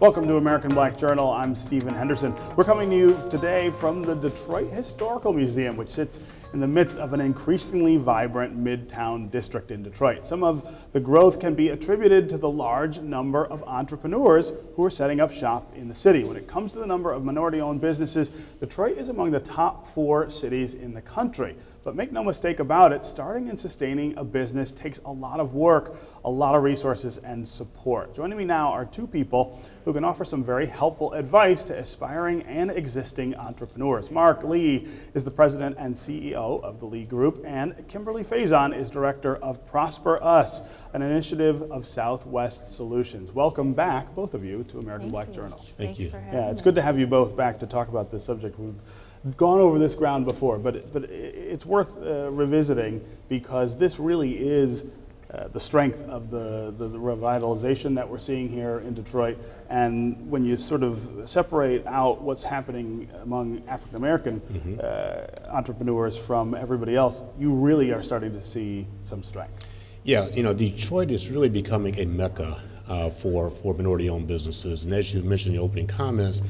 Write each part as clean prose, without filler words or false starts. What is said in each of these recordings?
Welcome to American Black Journal. I'm Stephen Henderson. We're coming to you today from the Detroit Historical Museum, which sits in the midst of an increasingly vibrant Midtown district in Detroit. Some of the growth can be attributed to the large number of entrepreneurs who are setting up shop in the city. When it comes to the number of minority-owned businesses, Detroit is among the top 4 cities in the country. But make no mistake about it, starting and sustaining a business takes a lot of work, a lot of resources and support. Joining me now are 2 people who can offer some very helpful advice to aspiring and existing entrepreneurs. Mark Lee is the president and CEO of the Lee Group, and Kimberly Faison is director of Prosper Us, an initiative of Southwest Solutions. Welcome back, both of you, to American Black Journal. Thank you. Yeah, it's good to have you both back to talk about this subject. We've gone over this ground before, but it's worth revisiting because this really is the strength of the revitalization that we're seeing here in Detroit. And when you sort of separate out what's happening among African American entrepreneurs from everybody else, you really are starting to see some strength. Yeah, you know, Detroit is really becoming a mecca for minority-owned businesses. And as you mentioned in the opening comments,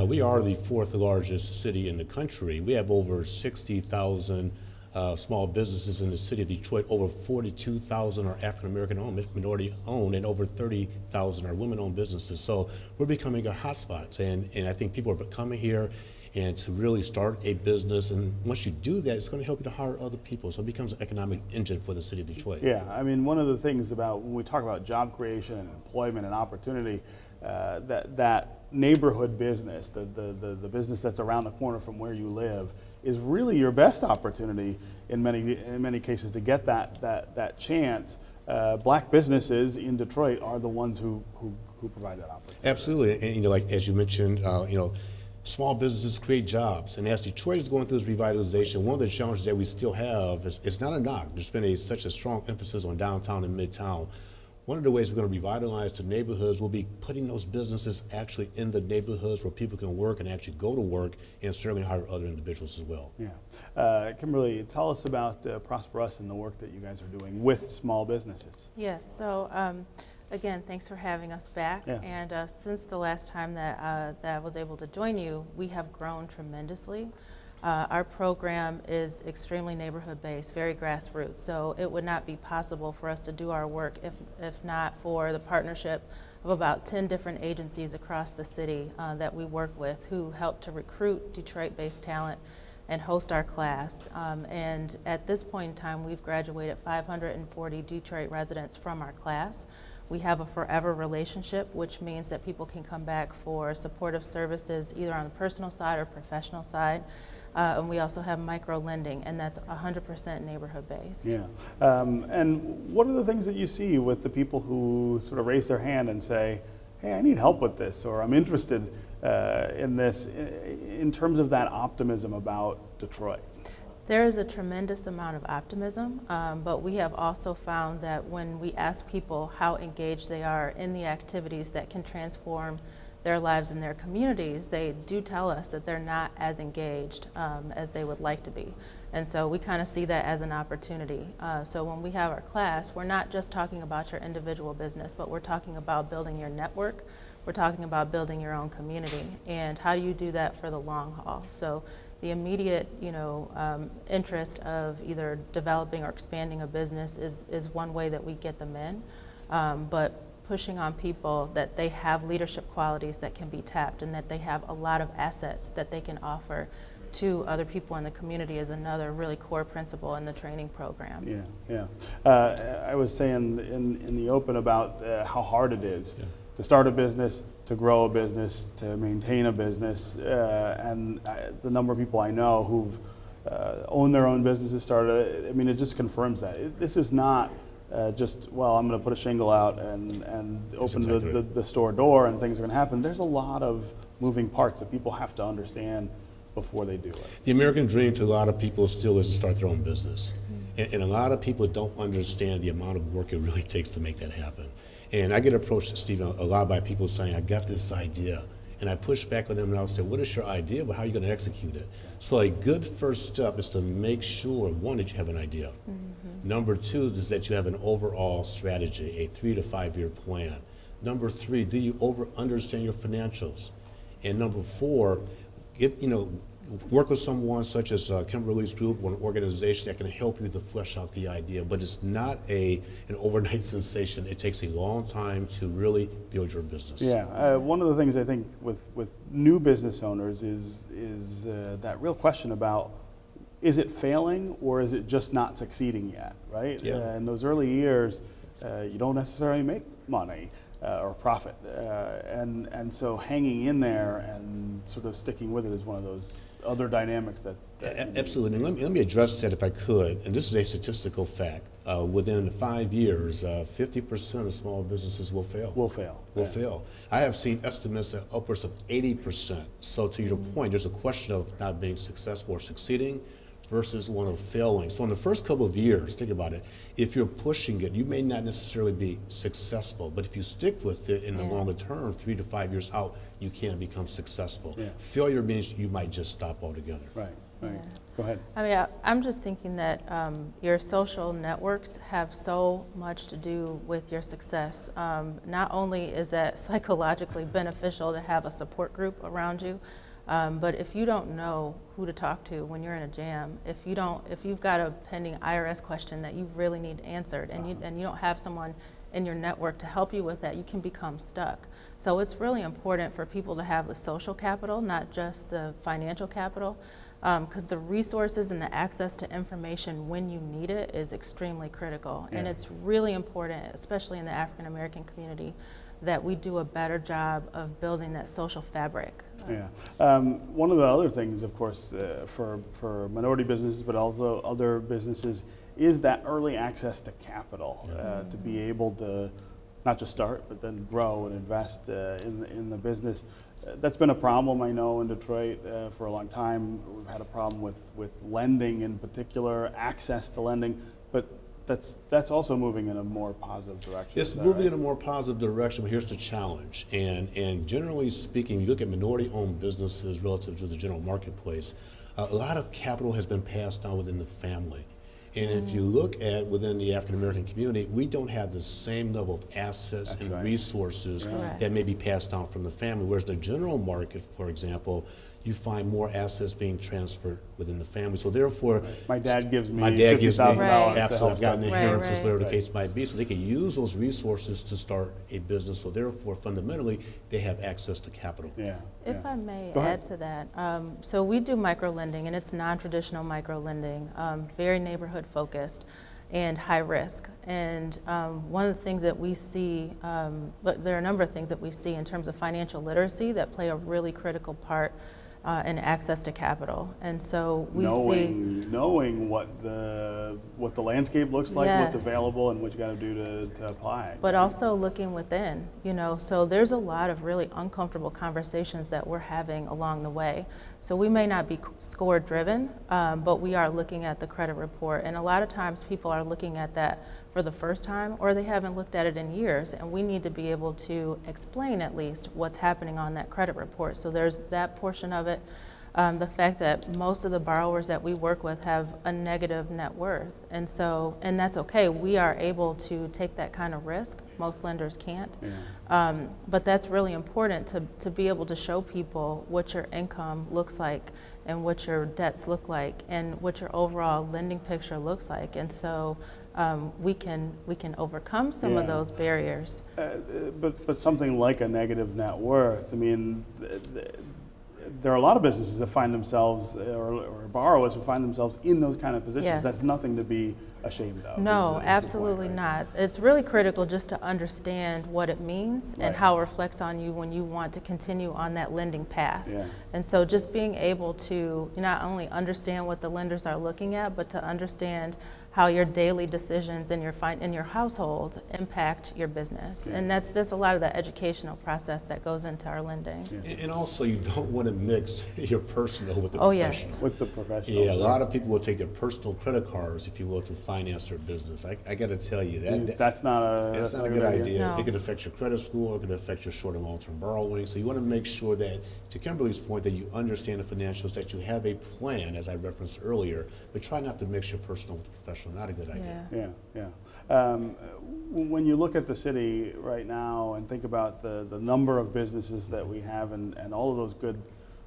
we are the 4th largest city in the country. We have over 60,000 small businesses in the city of Detroit. Over 42,000 are African-American owned, minority-owned, and over 30,000 are women-owned businesses. So we're becoming a hotspot, and I think people are coming here and to really start a business, and once you do that, it's going to help you to hire other people, so it becomes an economic engine for the city of Detroit. Yeah, I mean, one of the things about when we talk about job creation and employment and opportunity, that neighborhood business, the business that's around the corner from where you live, is really your best opportunity in many cases to get that chance. Black businesses in Detroit are the ones who provide that opportunity. Absolutely, and you know, like as you mentioned, you know, small businesses create jobs, and as Detroit is going through this revitalization, one of the challenges that we still have is it's not a knock. There's been such a strong emphasis on downtown and midtown. One of the ways we're going to revitalize the neighborhoods will be putting those businesses actually in the neighborhoods where people can work and actually go to work, and certainly hire other individuals as well. Yeah, Kimberly, tell us about Prosper Us and the work that you guys are doing with small businesses. Yes, so again, thanks for having us back. Yeah. And since the last time that I was able to join you, we have grown tremendously. Our program is extremely neighborhood-based, very grassroots, so it would not be possible for us to do our work if not for the partnership of about 10 different agencies across the city that we work with, who help to recruit Detroit-based talent and host our class. And at this point in time, we've graduated 540 Detroit residents from our class. We have a forever relationship, which means that people can come back for supportive services either on the personal side or professional side. And we also have micro lending, and that's 100% neighborhood based. Yeah, and what are the things that you see with the people who sort of raise their hand and say, hey, I need help with this, or I'm interested in this, in terms of that optimism about Detroit? There is a tremendous amount of optimism, but we have also found that when we ask people how engaged they are in the activities that can transform their lives and their communities, they do tell us that they're not as engaged as they would like to be. And so we kind of see that as an opportunity. So when we have our class, we're not just talking about your individual business, but we're talking about building your network. We're talking about building your own community. And how do you do that for the long haul? So the immediate, interest of either developing or expanding a business is one way that we get them in. But pushing on people that they have leadership qualities that can be tapped and that they have a lot of assets that they can offer to other people in the community is another really core principle in the training program. Yeah. I was saying in the open about how hard it is to start a business, to grow a business, to maintain a business, and the number of people I know who've owned their own businesses, started, I mean, it just confirms that. This is not just, well, I'm going to put a shingle out and open the store door and things are going to happen. There's a lot of moving parts that people have to understand before they do it. The American dream to a lot of people still is to start their own business. And a lot of people don't understand the amount of work it really takes to make that happen. And I get approached, Stephen, a lot by people saying, I got this idea. And I push back on them and I'll say, what is your idea, but how are you going to execute it? So a good first step is to make sure, one, that you have an idea. Number two is that you have an overall strategy, a 3 to 5 year plan. Number 3, do you understand your financials? And number 4, work with someone such as Kimberly's group or an organization that can help you to flesh out the idea. But it's not an overnight sensation. It takes a long time to really build your business. Yeah, one of the things I think with new business owners is that real question about, is it failing or is it just not succeeding yet, right? Yeah. In those early years, you don't necessarily make money or profit. And so hanging in there and sort of sticking with it is one of those other dynamics that Absolutely. And let me address that if I could. And this is a statistical fact. Within 5 years, 50% of small businesses will fail. Will fail. I have seen estimates that upwards of 80%. So to your point, there's a question of not being successful or succeeding versus one of failing. So in the first couple of years, think about it, if you're pushing it, you may not necessarily be successful, but if you stick with it in the longer term, 3 to 5 years out, you can become successful. Yeah. Failure means you might just stop altogether. Right. Yeah. Go ahead. I mean, I'm just thinking that your social networks have so much to do with your success. Not only is that psychologically beneficial to have a support group around you, but if you don't know who to talk to when you're in a jam, if you've got a pending IRS question that you really need answered, and you don't have someone in your network to help you with that, you can become stuck. So it's really important for people to have the social capital, not just the financial capital, because the resources and the access to information when you need it is extremely critical. Yeah. And it's really important, especially in the African American community, that we do a better job of building that social fabric. Yeah. One of the other things, of course, for minority businesses, but also other businesses, is that early access to capital, to be able to not just start, but then grow and invest in the business. That's been a problem, I know, in Detroit for a long time. We've had a problem with lending in particular, access to lending, but that's also moving in a more positive direction. It's moving in a more positive direction, but here's the challenge. And generally speaking, you look at minority-owned businesses relative to the general marketplace, a lot of capital has been passed down within the family. And if you look at within the African American community, we don't have the same level of assets and resources that may be passed down from the family. Whereas the general market, for example, you find more assets being transferred within the family. So therefore, my dad gives me $50,000 to absolutely, help I've gotten them. inheritance, whatever the case might be. So they can use those resources to start a business. So therefore, fundamentally, they have access to capital. If I may Go ahead. add to that, so we do micro-lending, and it's non-traditional micro-lending, very neighborhood focused and high risk. And one of the things that we see, but there are a number of things that we see in terms of financial literacy that play a really critical part and access to capital. And so we knowing what the landscape looks like, what's available, and what you got to do to apply. But also looking within, so there's a lot of really uncomfortable conversations that we're having along the way. So we may not be score driven, but we are looking at the credit report, and a lot of times people are looking at that for the first time, or they haven't looked at it in years, and we need to be able to explain at least what's happening on that credit report. So there's that portion of it. The fact that most of the borrowers that we work with have a negative net worth, and that's okay. We are able to take that kind of risk. Most lenders can't. But that's really important to be able to show people what your income looks like and what your debts look like and what your overall lending picture looks like. And so we can overcome some of those barriers. But something like a negative net worth, I mean, there are a lot of businesses that find themselves, or borrowers who find themselves in those kind of positions. Yes. That's nothing to be ashamed of. No, is the absolutely point, right? not. It's really critical just to understand what it means and how it reflects on you when you want to continue on that lending path. And so just being able to not only understand what the lenders are looking at, but to understand how your daily decisions in your household impact your business. And that's a lot of the educational process that goes into our lending. And also, you don't want to mix your personal with the professional. Yes. With the professional. Yeah, a lot of people will take their personal credit cards, if you will, to finance their business. I got to tell you that's not a good idea. No. It can affect your credit score. It can affect your short and long-term borrowing. So you want to make sure that, to Kimberly's point, that you understand the financials, that you have a plan, as I referenced earlier, but try not to mix your personal with the professional. professional, not a good idea. Yeah. When you look at the city right now and think about the number of businesses that we have and all of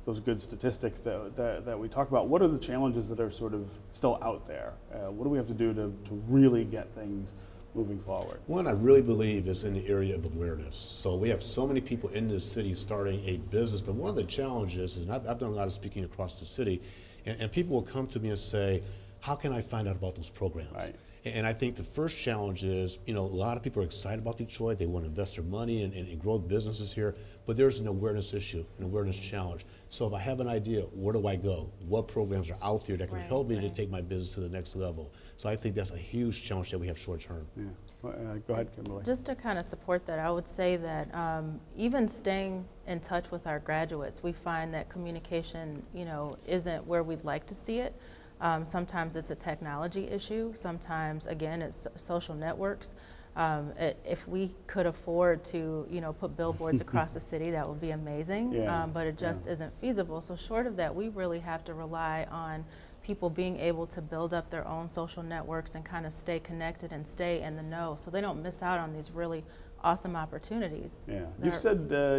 those good statistics that we talk about, what are the challenges that are sort of still out there? What do we have to do to really get things moving forward? One, I really believe is in the area of awareness. So we have so many people in this city starting a business, but one of the challenges is, and I've done a lot of speaking across the city, and people will come to me and say, how can I find out about those programs? Right. And I think the first challenge is, a lot of people are excited about Detroit. They want to invest their money and grow businesses here, but there's an awareness issue, an awareness challenge. So if I have an idea, where do I go? What programs are out there that can help me to take my business to the next level? So I think that's a huge challenge that we have short term. Yeah. Go ahead, Kimberly. Just to kind of support that, I would say that even staying in touch with our graduates, we find that communication, isn't where we'd like to see it. Sometimes it's a technology issue. Sometimes, again, it's social networks. If we could afford to, put billboards across the city, that would be amazing. Yeah. But it just isn't feasible. So short of that, we really have to rely on people being able to build up their own social networks and kind of stay connected and stay in the know so they don't miss out on these really awesome opportunities. Yeah,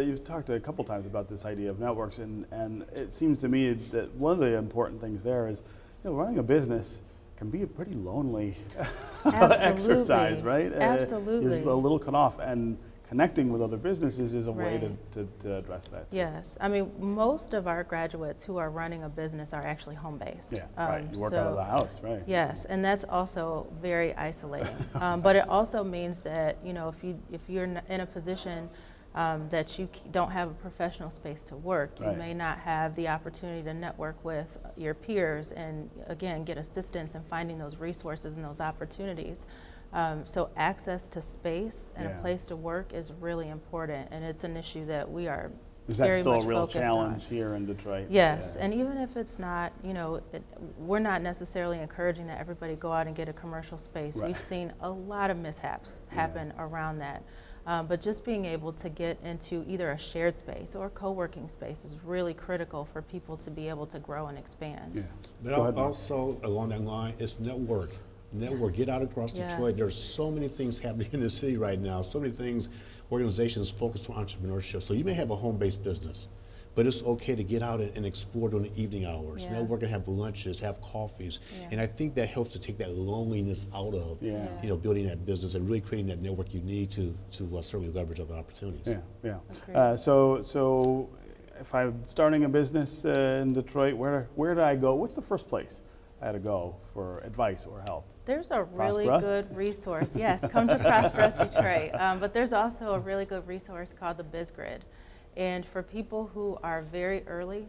you've talked a couple times about this idea of networks, and it seems to me that one of the important things there is, running a business can be a pretty lonely exercise, right? Absolutely. You're just a little cut off, and connecting with other businesses is a way to address that too. Yes, I mean, most of our graduates who are running a business are actually home-based. Yeah, right, you work out of the house, right? Yes, and that's also very isolating. But it also means that, if you're in a position that you don't have a professional space to work, you may not have the opportunity to network with your peers and, again, get assistance in finding those resources and those opportunities. So access to space and a place to work is really important, and it's an issue that we are Is that very still much a real focused challenge on. here in Detroit? Yes, and even if it's not, we're not necessarily encouraging that everybody go out and get a commercial space. Right. We've seen a lot of mishaps happen around that. But just being able to get into either a shared space or a co-working space is really critical for people to be able to grow and expand. Yeah. But also, along that line, it's network. Get out across Detroit. There's so many things happening in the city right now, so many things, organizations focused on entrepreneurship. So you may have a home-based business, but it's okay to get out and explore during the evening hours. Network and have lunches, have coffees. And I think that helps to take that loneliness out of building that business and really creating that network you need to certainly leverage other opportunities. So if I'm starting a business in Detroit, where do I go? What's the first place I had to go for advice or help? There's a really good resource. Yes, come to Prosperous Detroit. But there's also a really good resource called the BizGrid. And for people who are very early,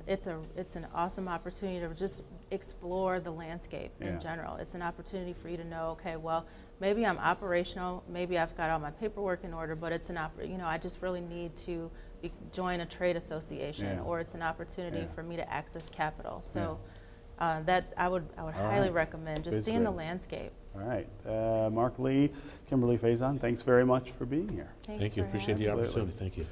it's an awesome opportunity to just explore the landscape in general. It's an opportunity for you to know, okay, well, maybe I'm operational, maybe I've got all my paperwork in order, but it's I just really need to join a trade association, or it's an opportunity for me to access capital. So. That I would highly recommend just seeing the landscape. All right, Mark Lee, Kimberly Faison, thanks very much for being here. Thanks Thank you. for Appreciate having the me. opportunity. Thank you.